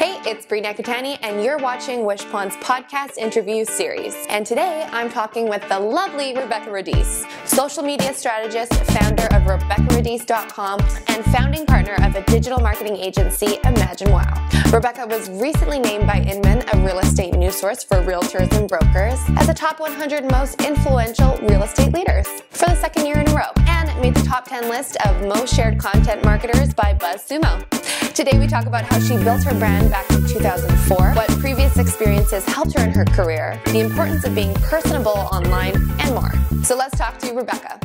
Hey, it's Bree Nakatani, and you're watching Wishpond's podcast interview series. And today, I'm talking with the lovely Rebekah Radice, social media strategist, founder of RebekahRadice.com, and founding partner of a digital marketing agency, Imagine Wow. Rebekah was recently named by Inman, a real estate news source for realtors and brokers, as a top 100 most influential real estate leaders for the second year in a row, and made the top 10 list of most shared content marketers by BuzzSumo. Today we talk about how she built her brand back in 2004, what previous experiences helped her in her career, the importance of being personable online, and more. So let's talk to Rebekah.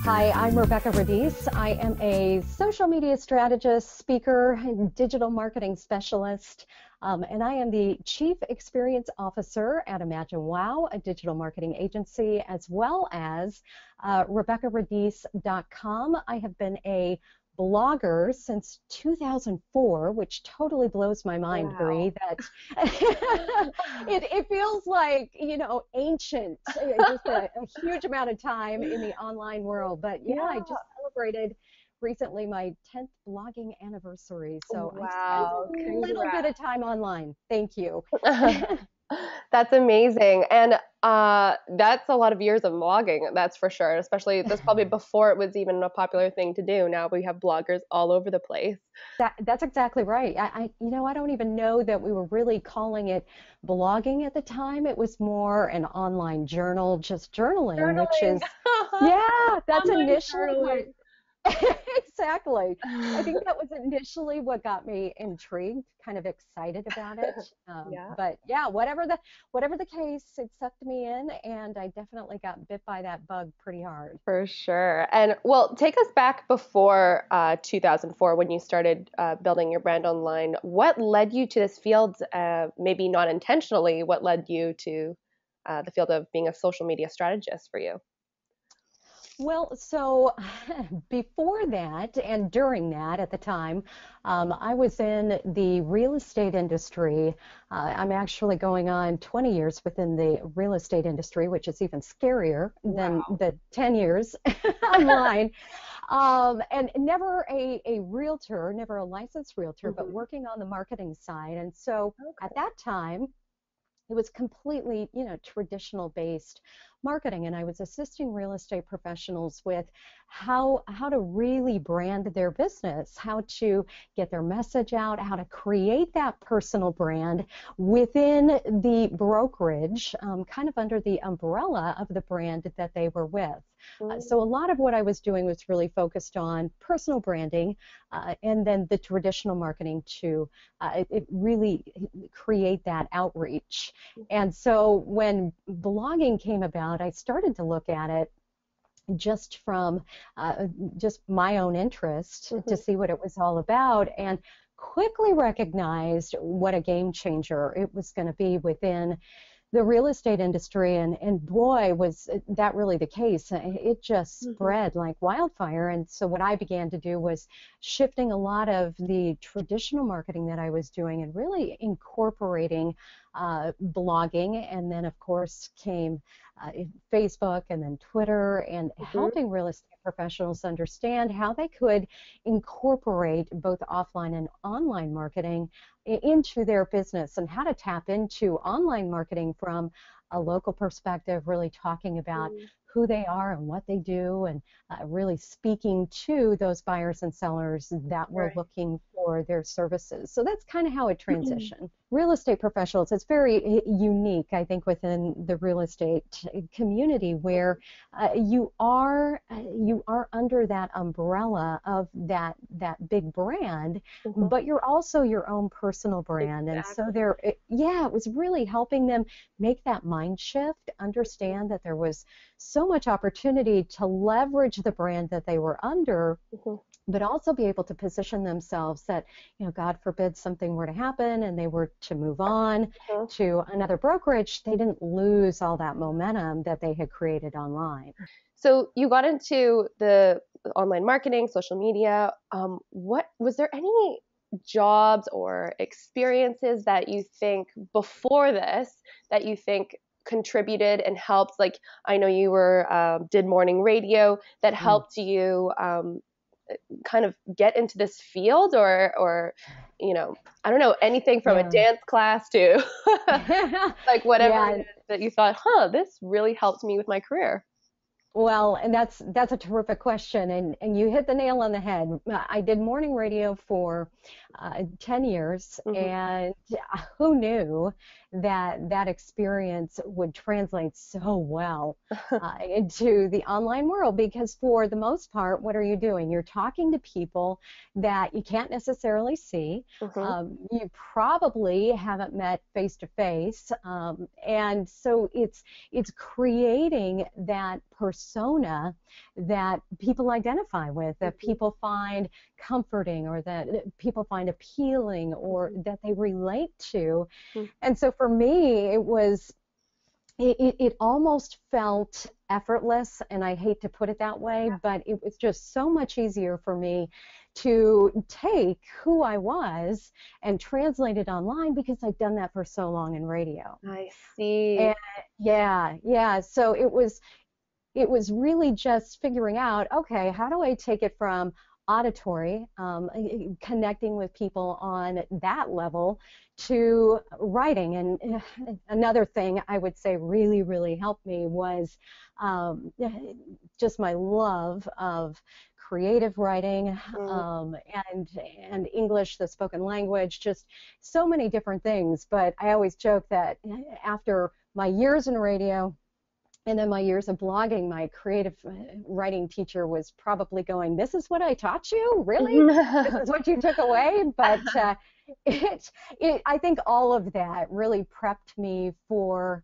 Hi, I'm Rebekah Radice. I am a social media strategist, speaker, and digital marketing specialist, and I am the Chief Experience Officer at Imagine Wow, a digital marketing agency, as well as RebekahRadice.com. I have been a blogger since 2004, which totally blows my mind, wow. Bree, that it feels like, you know, ancient, just a huge amount of time in the online world. But yeah, I just celebrated recently my 10th blogging anniversary. So wow. I spent a little bit of time online. Thank you. That's amazing. And that's a lot of years of blogging, that's for sure. Especially, that's probably before it was even a popular thing to do. Now we have bloggers all over the place. That's exactly right. I don't even know that we were really calling it blogging at the time. It was more an online journal, just journaling. Which is, yeah, that's initially what. Exactly. I think that was initially what got me intrigued, kind of excited about it. But yeah, whatever the case, it sucked me in, and I definitely got bit by that bug pretty hard. For sure. And well, take us back before 2004 when you started building your brand online. What led you to this field? Maybe not intentionally. What led you to the field of being a social media strategist for you? Well, so before that and during that at the time, I was in the real estate industry. I'm actually going on 20 years within the real estate industry, which is even scarier than the 10 years online. And never a realtor, never a licensed realtor, but working on the marketing side. And so at that time, it was completely, traditional based marketing, and I was assisting real estate professionals with how to really brand their business, how to get their message out, how to create that personal brand within the brokerage, kind of under the umbrella of the brand that they were with. So a lot of what I was doing was really focused on personal branding, and then the traditional marketing to really create that outreach. And so when blogging came about, I started to look at it just from just my own interest to see what it was all about, and quickly recognized what a game changer it was going to be within the real estate industry, and boy, was that really the case. It just spread like wildfire. And so what I began to do was shifting a lot of the traditional marketing that I was doing and really incorporating blogging, and then of course came Facebook and then Twitter, and helping real estate professionals understand how they could incorporate both offline and online marketing into their business, and how to tap into online marketing from a local perspective, really talking about who they are and what they do, and really speaking to those buyers and sellers that were looking for their services. So that's kind of how it transitioned. Real estate professionals, it's very unique, I think, within the real estate community, where you are under that umbrella of that big brand, but you're also your own personal brand. Exactly. And so it was really helping them make that mind shift, understand that there was so much opportunity to leverage the brand that they were under, but also be able to position themselves that, God forbid something were to happen and they were to move on to another brokerage, they didn't lose all that momentum that they had created online. So you got into the online marketing, social media. What was there any jobs or experiences that you think before this that you think contributed and helped? Like, I know you did morning radio, that helped you kind of get into this field, or I don't know, anything from a Yeah. dance class to like whatever Yeah. it is that you thought, this really helped me with my career? Well, and that's a terrific question, and you hit the nail on the head. I did morning radio for 10 years, Mm-hmm. and who knew that that experience would translate so well into the online world? Because for the most part, what are you doing? You're talking to people that you can't necessarily see. Mm-hmm. You probably haven't met face to face, and so it's creating that persona that people identify with, that Mm-hmm. people find comforting, or that people find appealing, or that they relate to. Mm-hmm. And so for me, it almost felt effortless, and I hate to put it that way, but it was just so much easier for me to take who I was and translate it online, because I'd done that for so long in radio. I see. And yeah. So it was really just figuring out, okay, how do I take it from auditory, connecting with people on that level, to writing. And another thing I would say really, really helped me was um, just my love of creative writing, Mm. and English, the spoken language, just so many different things. But I always joke that after my years in radio, and then my years of blogging, my creative writing teacher was probably going, "This is what I taught you? Really? This is what you took away?" But I think all of that really prepped me for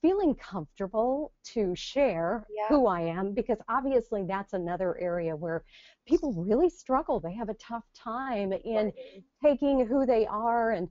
feeling comfortable to share Yeah. who I am, because obviously that's another area where people really struggle. They have a tough time in taking who they are, and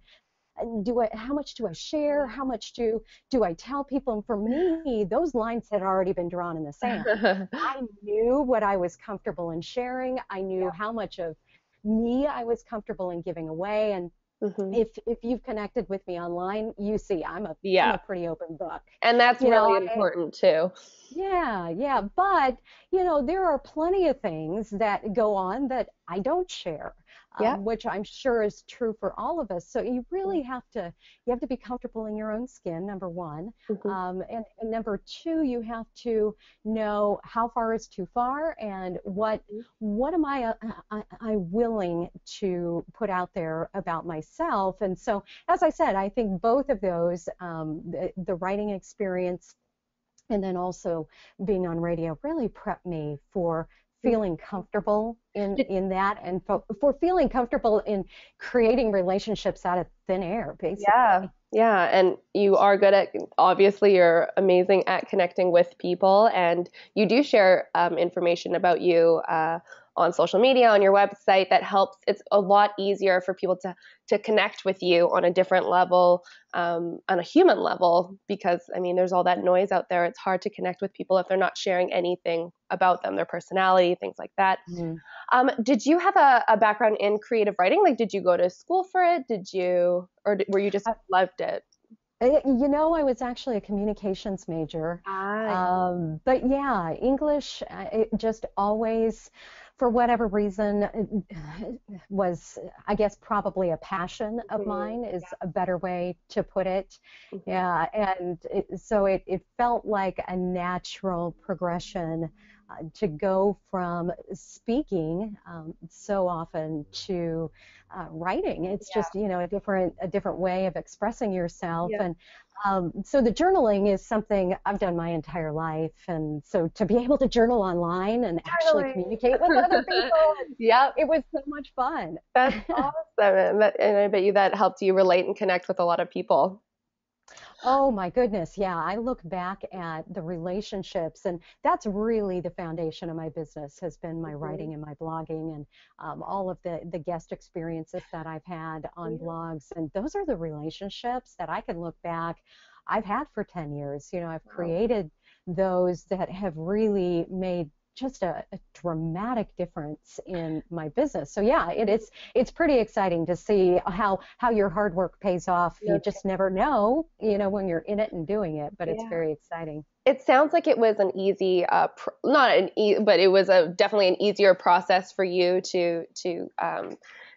how much do I share? How much do I tell people? And for me, those lines had already been drawn in the sand. I knew what I was comfortable in sharing. I knew how much of me I was comfortable in giving away. And Mm-hmm. if you've connected with me online, you see I'm Yeah. a pretty open book. And that's You know, really important too. yeah. But, there are plenty of things that go on that I don't share, Yeah. which I'm sure is true for all of us. So you really have to be comfortable in your own skin, number one. Mm-hmm. And number two, you have to know how far is too far, and what am I willing to put out there about myself. And so, as I said, I think both of those, the writing experience and then also being on radio, really prepped me for feeling comfortable in that, and for feeling comfortable in creating relationships out of thin air, basically. Yeah. And you are good at, obviously, you're amazing at connecting with people, and you do share information about you on social media, on your website, that helps. It's a lot easier for people to connect with you on a different level, on a human level, because, I mean, there's all that noise out there. It's hard to connect with people if they're not sharing anything about them, their personality, things like that. Mm. Did you have a background in creative writing? Like, did you go to school for it? Were you just loved it? I was actually a communications major. But yeah, English, it just always, for whatever reason, was, I guess, probably a passion of mine, is a better way to put it. Mm-hmm. Yeah, and so it felt like a natural progression to go from speaking so often to writing. It's just a different way of expressing yourself. And so the journaling is something I've done my entire life, and so to be able to journal online and actually communicate with other people, it was so much fun. That's awesome. And I bet you that helped you relate and connect with a lot of people. Oh my goodness, yeah. I look back at the relationships, and that's really the foundation of my business, has been my writing and my blogging, and all of the guest experiences that I've had on blogs. And those are the relationships that I can look back, I've had for 10 years. I've created those that have really made just a dramatic difference in my business. So yeah, it's pretty exciting to see how your hard work pays off. You just never know, when you're in it and doing it, but it's very exciting. It sounds like it was an easy, but it was definitely an easier process for you to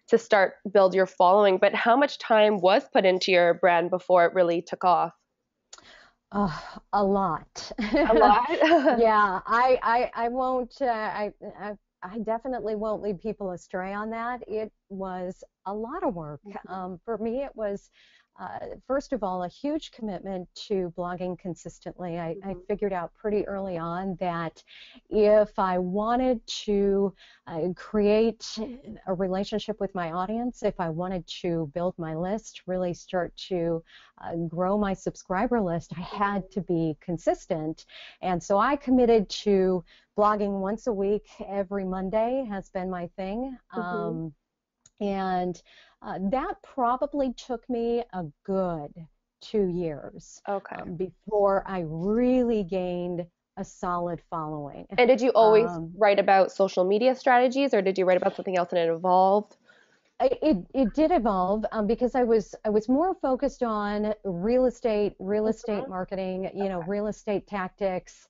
to start build your following, but how much time was put into your brand before it really took off? A lot. A lot. Yeah, I won't. I definitely won't lead people astray on that. It was a lot of work. For me, it was first of all a huge commitment to blogging consistently. I figured out pretty early on that if I wanted to create a relationship with my audience, if I wanted to build my list, really start to grow my subscriber list, I had to be consistent. And so I committed to blogging once a week. Every Monday has been my thing. And that probably took me a good 2 years Okay. before I really gained a solid following. And did you always write about social media strategies, or did you write about something else and it evolved? It did evolve because I was more focused on real estate marketing, real estate tactics,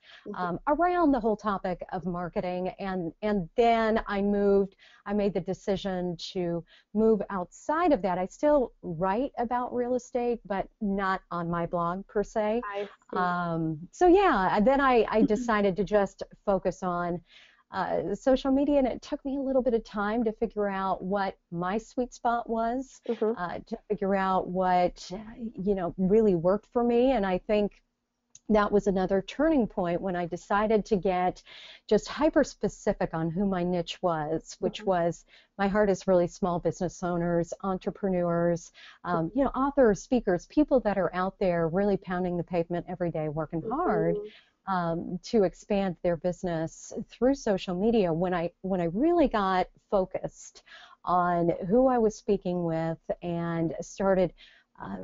around the whole topic of marketing, and then I made the decision to move outside of that. I still write about real estate, but not on my blog per se. I see. So yeah, then I decided to just focus on social media, and it took me a little bit of time to figure out what my sweet spot was, to figure out what really worked for me. And I think that was another turning point when I decided to get just hyper specific on who my niche was, which was, my heart is really small business owners, entrepreneurs, authors, speakers, people that are out there really pounding the pavement every day, working hard to expand their business through social media. When I really got focused on who I was speaking with and started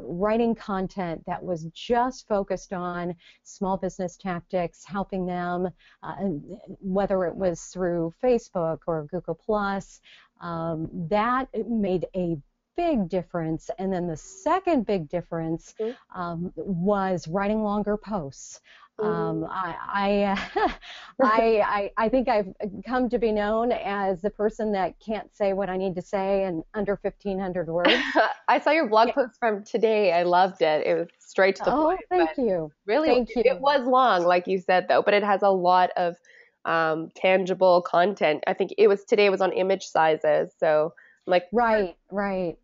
writing content that was just focused on small business tactics, helping them, whether it was through Facebook or Google Plus, that made a big difference. And then the second big difference was writing longer posts. I think I've come to be known as the person that can't say what I need to say in under 1,500 words. I saw your blog post from today. I loved it. It was straight to the point. Thank you. Really, thank you. It was long, like you said, though, but it has a lot of tangible content. I think today was on image sizes, so like right.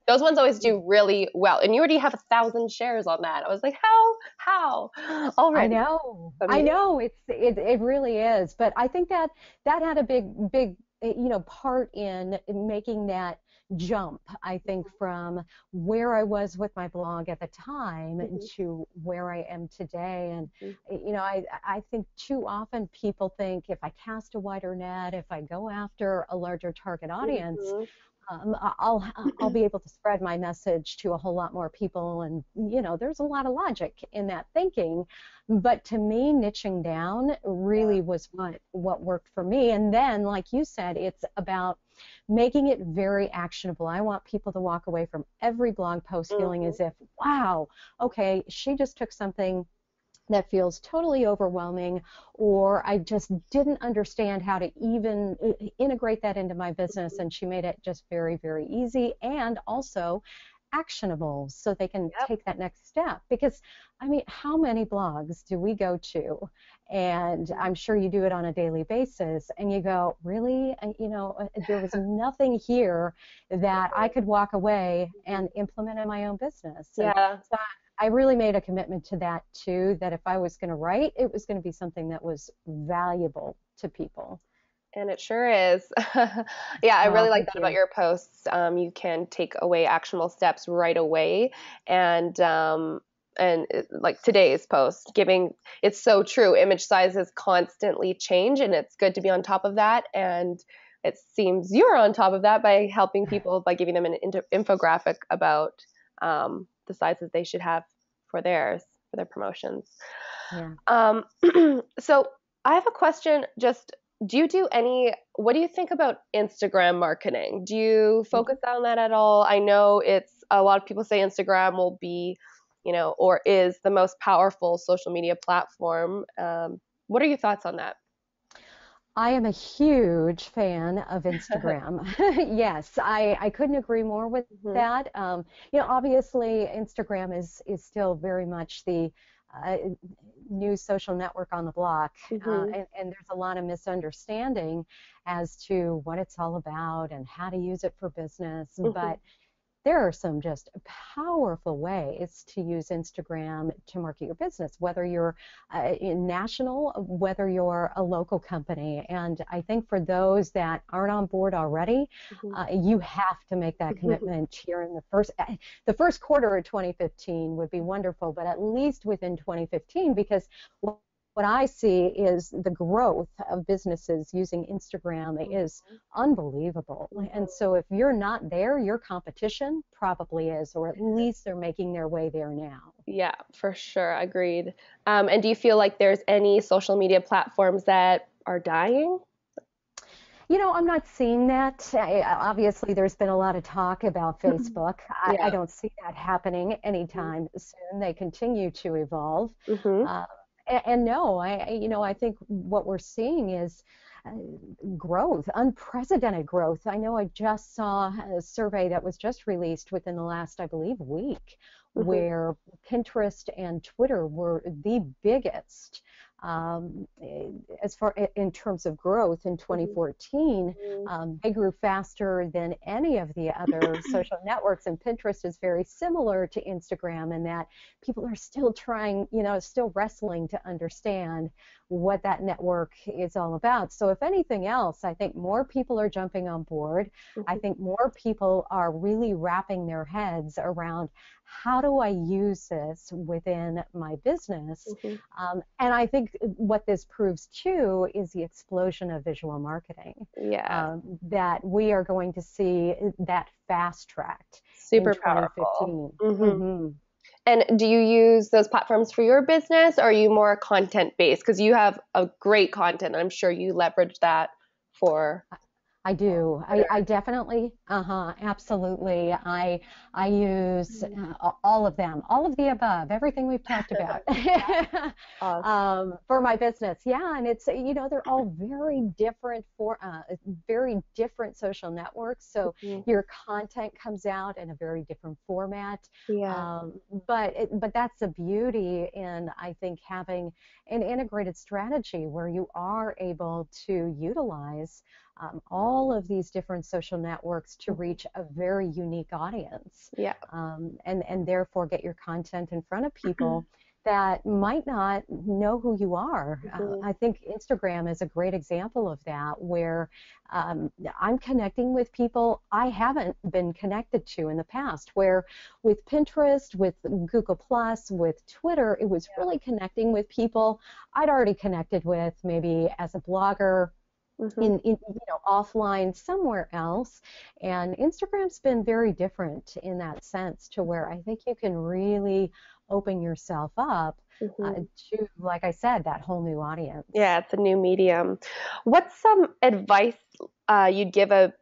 Those ones always do really well, and you already have 1,000 shares on that. I was like, how already? I know it really is, but I think that had a big part in making that jump, I think, from where I was with my blog at the time to where I am today. And I think too often people think if I cast a wider net, if I go after a larger target audience, I'll be able to spread my message to a whole lot more people. And there's a lot of logic in that thinking, but to me, niching down really was what worked for me. And then, like you said, it's about making it very actionable. I want people to walk away from every blog post feeling as if, wow, okay, she just took something that feels totally overwhelming, or I just didn't understand how to even integrate that into my business, and she made it just very, very easy and also actionable so they can take that next step. Because, I mean, how many blogs do we go to, and I'm sure you do it on a daily basis, and you go, really? There was nothing here that I could walk away and implement in my own business. So I really made a commitment to that too, that if I was going to write, it was going to be something that was valuable to people. And it sure is. I really like that about your posts. You can take away actionable steps right away, and like today's post, it's so true. Image sizes constantly change, and it's good to be on top of that. And it seems you're on top of that by helping people, by giving them an infographic about the sizes they should have for their promotions. Yeah. So I have a question. What do you think about Instagram marketing? Do you focus on that at all? I know a lot of people say Instagram will be, or is the most powerful social media platform. What are your thoughts on that? I am a huge fan of Instagram. Yes, I couldn't agree more with Hmm. that. Obviously, Instagram is still very much the uh, new social network on the block, Hmm. and there's a lot of misunderstanding as to what it's all about and how to use it for business. Hmm. But there are some just powerful ways to use Instagram to market your business, whether you're national, whether you're a local company. And I think for those that aren't on board already, Hmm. you have to make that commitment here in the first quarter of 2015 would be wonderful, but at least within 2015, because what I see is the growth of businesses using Instagram is unbelievable. And Hmm. so if you're not there, your competition probably is, or at least they're making their way there now. Yeah, for sure. Agreed. And do you feel like there's any social media platforms that are dying? I'm not seeing that. Obviously, there's been a lot of talk about Facebook. I Yeah. don't see that happening anytime soon. They continue to evolve. Hmm. Uh, and no, I think what we're seeing is uh, growth, unprecedented growth. I know I just saw a survey that was just released within the last, I believe, week, Hmm. where Pinterest and Twitter were the biggest as far in terms of growth in Hmm. 2014. They grew faster than any of the other social networks, and Pinterest is very similar to Instagram in that people are still trying, still wrestling to understand what that network is all about. So if anything else, I think more people are jumping on board. I Hmm. think more people are really wrapping their heads around how do I use this within my business? Hmm. And I think what this proves too is the explosion of visual marketing, Yeah. that we are going to see that fast tracked in Super powerful. 2015. Hmm. Hmm. And do you use those platforms for your business, or are you more content based? Because you have a great content. I'm sure you leverage that for I do. I Twitter. definitely, absolutely. I use Mhm. all of them, all of the above, everything we've talked about Awesome. for my business. Yeah, and it's they're all very different social networks. So Mhm. your content comes out in a very different format. Yeah. Um, but that's the beauty in I think having an integrated strategy where you are able to utilize all of these different social networks to Mhm. reach a very unique audience, Yeah. and therefore get your content in front of people that might not know who you are. Mhm. I think Instagram is a great example of that, where I'm connecting with people I haven't been connected to in the past. Where with Pinterest, with Google Plus, with Twitter, it was really connecting with people I'd already connected with, maybe as a blogger Mhm. in offline somewhere else. And Instagram's been very different in that sense, to where I think you can really open yourself up Mhm. to, like I said, that whole new audience. Yeah, it's a new medium. What's some advice you'd give a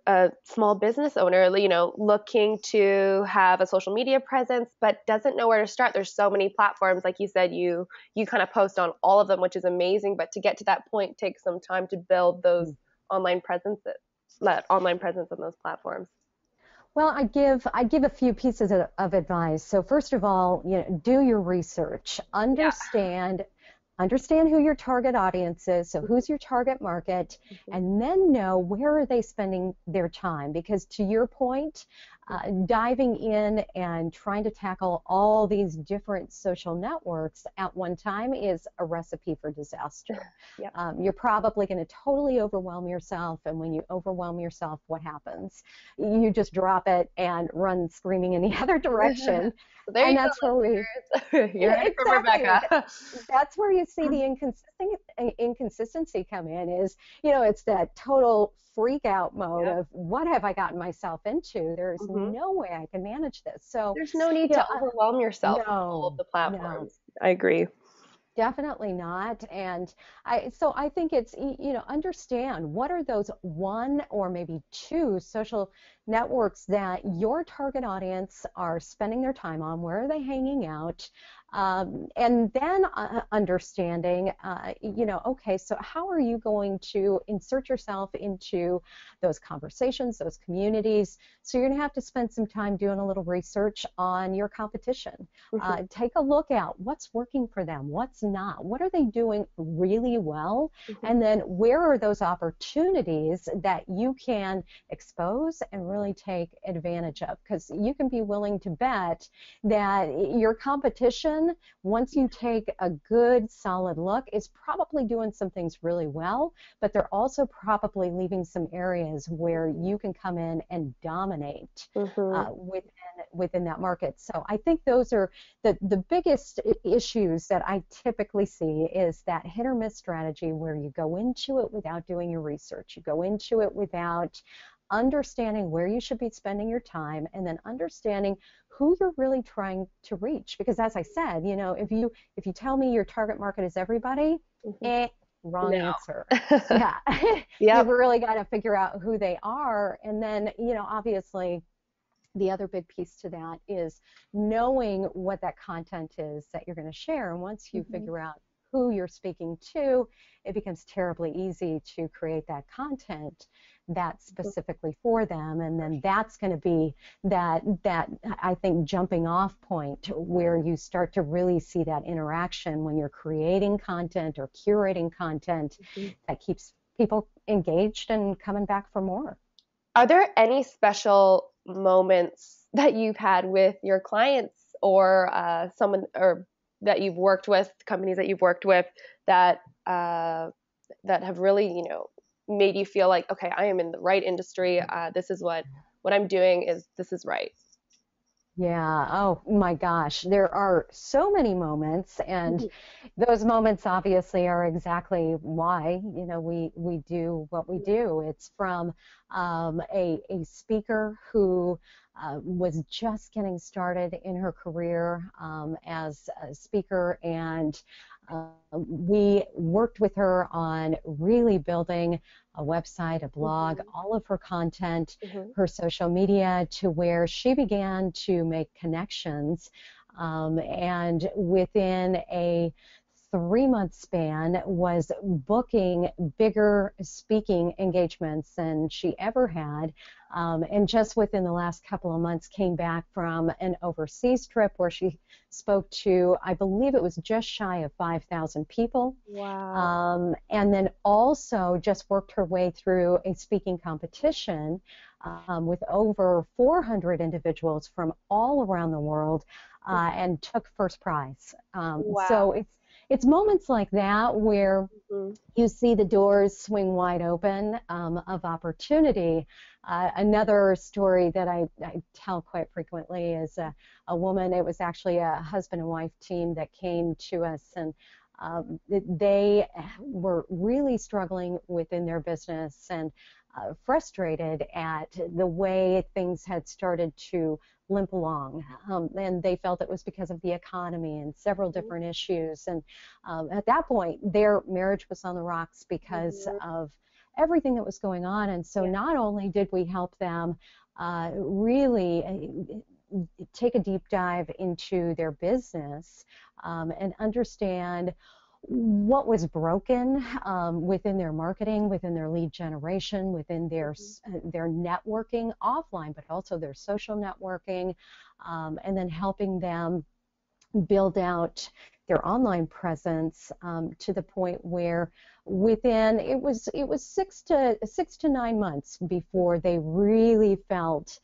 small business owner, looking to have a social media presence but doesn't know where to start? There's so many platforms, like you said, you kind of post on all of them, which is amazing. But to get to that point takes some time to build those online presences, that online presence on those platforms. Well, I give a few pieces of advice. So first of all, do your research. Yeah. Understand who your target audience is, so who's your target market, Mhm. and then know where are they spending their time. Because to your point, diving in and trying to tackle all these different social networks at one time is a recipe for disaster. Yep. You're probably going to totally overwhelm yourself, and when you overwhelm yourself, what happens? You just drop it and run screaming in the other direction. So there And you go, that's where we listeners. You heard it from exactly. Rebekah. That's where you see the inconsistency come in. Is it's that total freak out mode Yep. of what have I gotten myself into? There's Hmm. no way I can manage this. So, There's no need you to know, overwhelm yourself with all of no, the no. platforms. I agree. Definitely not. And so I think it's, understand what are those one or maybe two social networks that your target audience are spending their time on, where are they hanging out? And then understanding, okay, so how are you going to insert yourself into those conversations, those communities? So you're going to have to spend some time doing a little research on your competition. Take a look at what's working for them, what's not, what are they doing really well, and then where are those opportunities that you can expose and really take advantage of, because you can be willing to bet that your competition, once you take a good solid look, is probably doing some things really well, but they're also probably leaving some areas where you can come in and dominate within that market. So I think those are the biggest issues that I typically see, is that hit or miss strategy where you go into it without doing your research. You go into it without understanding where you should be spending your time, and then understanding who you're really trying to reach. Because as I said, if you tell me your target market is everybody, wrong answer. Yeah. You've really got to figure out who they are. And then, obviously, the other big piece to that is knowing what that content is that you're going to share. And once you figure out who you're speaking to, it becomes terribly easy to create that content that's specifically for them. And then that's going to be that I think jumping off point where you start to really see that interaction when you're creating content or curating content that keeps people engaged and coming back for more. Are there any special moments that you've had with your clients or someone, or that you've worked with, companies that you've worked with, that that have really, made you feel like, okay, I am in the right industry. This is what I'm doing this is right. Yeah. Oh my gosh. There are so many moments, and those moments obviously are exactly why, we do what we do. It's from a speaker who was just getting started in her career as a speaker, and we worked with her on really building a website, a blog, all of her content, her social media, to where she began to make connections. And within a 3-month span was booking bigger speaking engagements than she ever had. And just within the last couple of months came back from an overseas trip where she spoke to, I believe it was just shy of 5,000 people. Wow. And then also just worked her way through a speaking competition with over 400 individuals from all around the world, and took first prize. Wow. So it's moments like that where you see the doors swing wide open of opportunity. Another story that I tell quite frequently is a woman. It was actually a husband and wife team that came to us, and they were really struggling within their business and frustrated at the way things had started to limp along, and they felt it was because of the economy and several different issues. And at that point, their marriage was on the rocks because of everything that was going on. And so not only did we help them really take a deep dive into their business and understand what was broken within their marketing, within their lead generation, within their networking offline, but also their social networking, and then helping them build out their online presence to the point where within it was 6 to 9 months before they really felt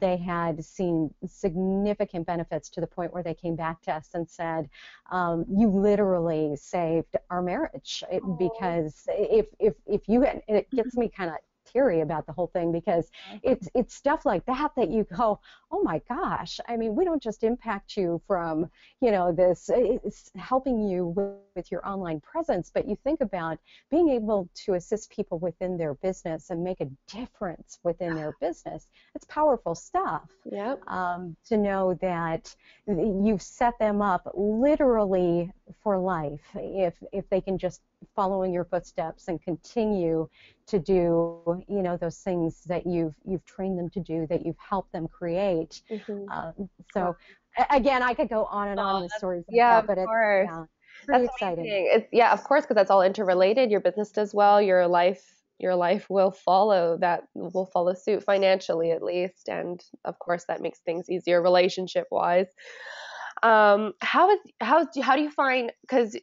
they had seen significant benefits, to the point where they came back to us and said, you literally saved our marriage. Because if you had, it gets me kind of teary about the whole thing, because it's stuff like that you go, oh my gosh. I mean, we don't just impact you from, this, it's helping you with your online presence, but you think about being able to assist people within their business and make a difference within their business. It's powerful stuff. Yep. To know that you've set them up literally for life if they can just follow in your footsteps and continue to do those things that you've trained them to do, that you've helped them create. So again, I could go on and on with stories like that, but it's pretty exciting. Amazing. Of course, because that's all interrelated. Your business does well, your life will follow suit financially, at least, and of course that makes things easier relationship wise. How do you find, because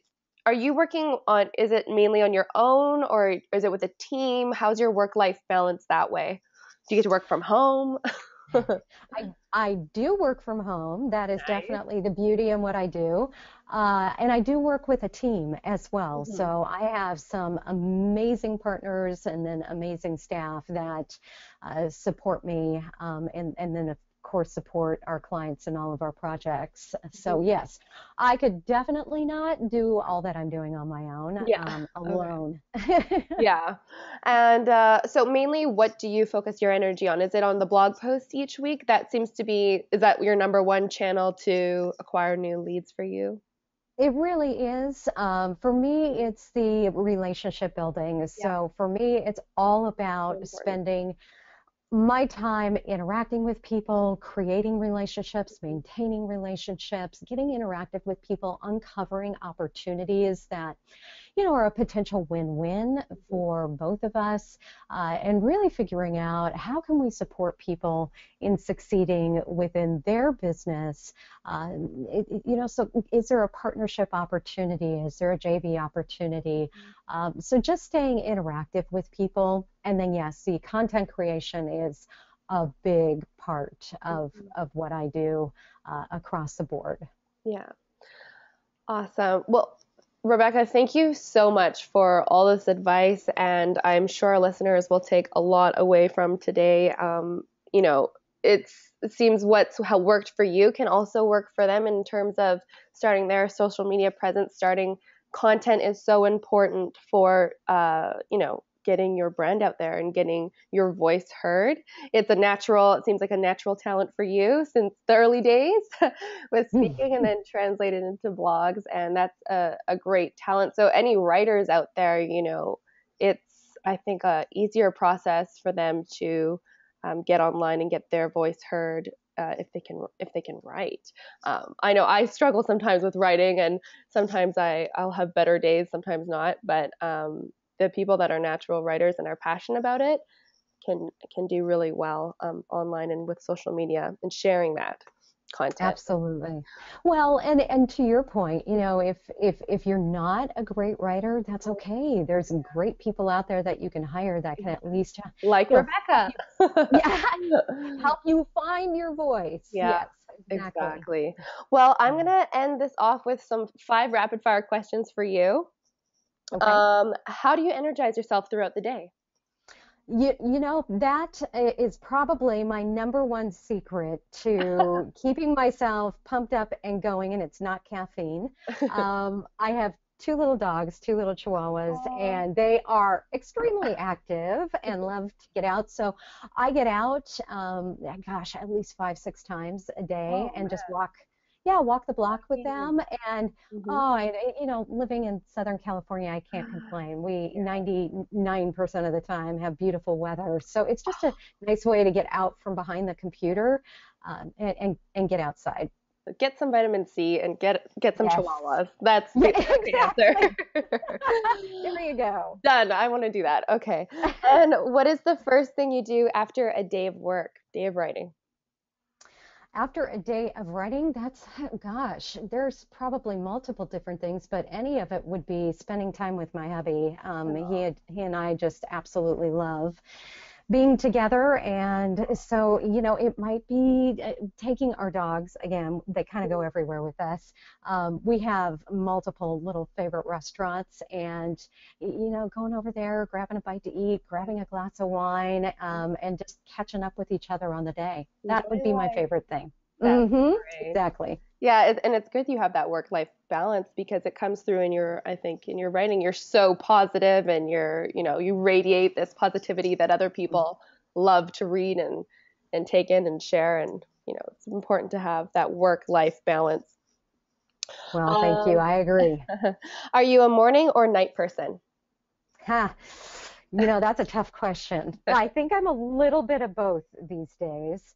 are you working on, is it mainly on your own, or is it with a team? How's your work-life balance that way? Do you get to work from home? I do work from home. That is definitely the beauty in what I do. And I do work with a team as well. So I have some amazing partners and then amazing staff that support me, and then of course support our clients in all of our projects. So yes, I could definitely not do all that I'm doing on my own, alone. Yeah. And so mainly, what do you focus your energy on? Is it on the blog posts each week? Is that your number one channel to acquire new leads for you? It really is. For me, it's the relationship building. So for me, it's all about spending my time interacting with people, creating relationships, maintaining relationships, getting interactive with people, uncovering opportunities that, are a potential win-win for both of us, and really figuring out how can we support people in succeeding within their business. So is there a partnership opportunity? Is there a JV opportunity? So just staying interactive with people. And then, yes, the content creation is a big part of what I do across the board. Yeah. Awesome. Well, Rebekah, thank you so much for all this advice, and I'm sure our listeners will take a lot away from today. It seems how worked for you can also work for them in terms of starting their social media presence. Starting content is so important for, getting your brand out there and getting your voice heard. It seems like a natural talent for you since the early days with speaking and then translated into blogs. And that's a great talent. So any writers out there, it's, I think, a easier process for them to get online and get their voice heard if they can write. I know I struggle sometimes with writing, and sometimes I'll have better days, sometimes not. But the people that are natural writers and are passionate about it can do really well online and with social media and sharing that content. Absolutely. Well, and to your point, if you're not a great writer, that's okay. There's great people out there that you can hire that can at least Rebekah. help you find your voice. Yeah, yes, exactly. Well, I'm gonna end this off with some 5 rapid fire questions for you. Okay. How do you energize yourself throughout the day? That is probably my number one secret to keeping myself pumped up and going, and it's not caffeine. I have 2 little dogs, 2 little chihuahuas, and they are extremely active and love to get out. So I get out, at least 5-6 times a day and just walk the block with them. And living in Southern California, I can't complain. We 99% of the time have beautiful weather, so it's just a nice way to get out from behind the computer and get outside. Get some vitamin C and get some chihuahuas. That's the answer. There you go. Done. I want to do that. Okay. And what is the first thing you do after a day of writing? After a day of writing, there's probably multiple different things, but any of it would be spending time with my hubby. He and I just absolutely love being together. And so, it might be taking our dogs. Again, they kind of go everywhere with us. We have multiple little favorite restaurants, and, going over there, grabbing a bite to eat, grabbing a glass of wine, and just catching up with each other on the day. That would be my favorite thing. That's great. Exactly. Yeah, and it's good you have that work-life balance, because it comes through in your writing. You're so positive, and you radiate this positivity that other people love to read and take in and share. And, it's important to have that work-life balance. Well, thank you. I agree. Are you a morning or night person? That's a tough question. I think I'm a little bit of both these days,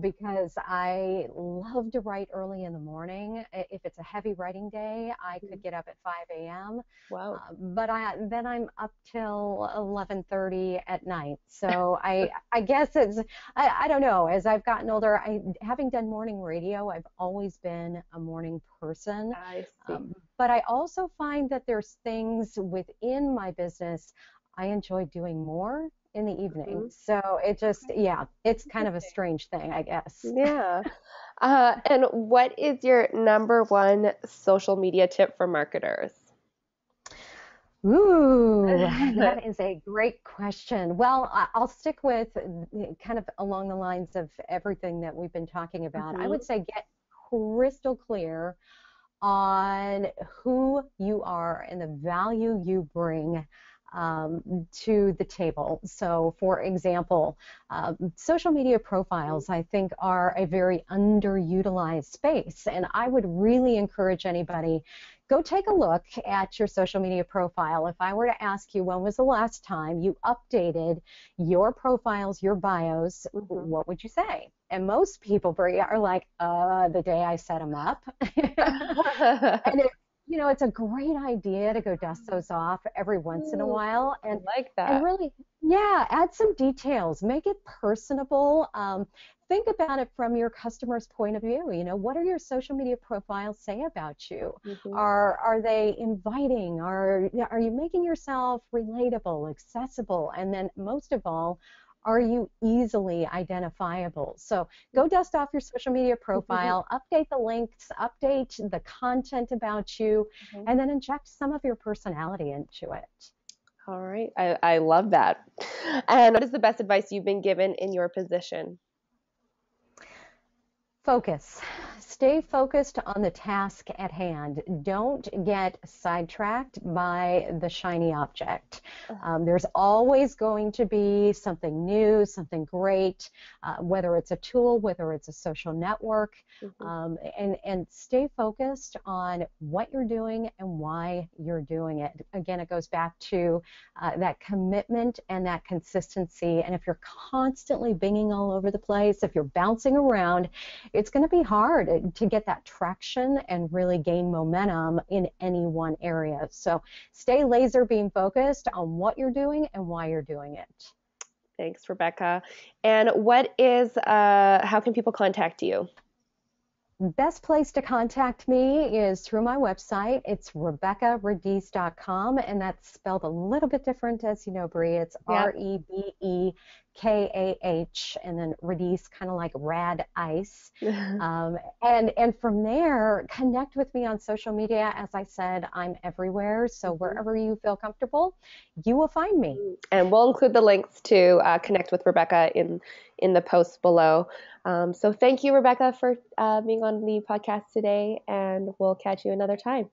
because I love to write early in the morning. If it's a heavy writing day, I could get up at 5 a.m. Wow. But then I'm up till 11:30 at night. So I guess I don't know. As I've gotten older, having done morning radio, I've always been a morning person. I see. But I also find that there's things within my business I enjoy doing more in the evening. So it's kind of a strange thing, I guess. Yeah. And what is your number one social media tip for marketers? Ooh, that is a great question. Well, I'll stick with kind of along the lines of everything that we've been talking about. I would say get crystal clear on who you are and the value you bring to the table. So, for example, social media profiles, I think, are a very underutilized space, and I would really encourage anybody, go take a look at your social media profile. If I were to ask you, when was the last time you updated your profiles, your bios, what would you say? And most people, Brie, are like, the day I set them up. And it's a great idea to go dust those off every once in a while. And I like that. And really, add some details. Make it personable. Think about it from your customer's point of view. What are your social media profiles say about you? Are they inviting? Are you making yourself relatable, accessible? And then most of all, are you easily identifiable? So go dust off your social media profile, update the links, update the content about you, and then inject some of your personality into it. All right. I love that. And what is the best advice you've been given in your position? Focus. Stay focused on the task at hand. Don't get sidetracked by the shiny object. There's always going to be something new, something great, whether it's a tool, whether it's a social network, and stay focused on what you're doing and why you're doing it. Again, it goes back to that commitment and that consistency. And if you're constantly binging all over the place, if you're bouncing around, it's going to be hard to get that traction and really gain momentum in any one area. So stay laser beam focused on what you're doing and why you're doing it. Thanks, Rebekah. And how can people contact you? Best place to contact me is through my website. It's RebekahRadice.com, and that's spelled a little bit different, as you know, Brie. It's Rebekah, and then Radice, kind of like rad ice. And from there, connect with me on social media. As I said, I'm everywhere, so wherever you feel comfortable, you will find me. And we'll include the links to connect with Rebekah in the post below. So thank you, Rebekah, for being on the podcast today, and we'll catch you another time.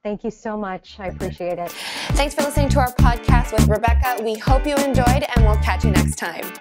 Thank you so much. I appreciate it. Thanks for listening to our podcast with Rebekah. We hope you enjoyed, and we'll catch you next time.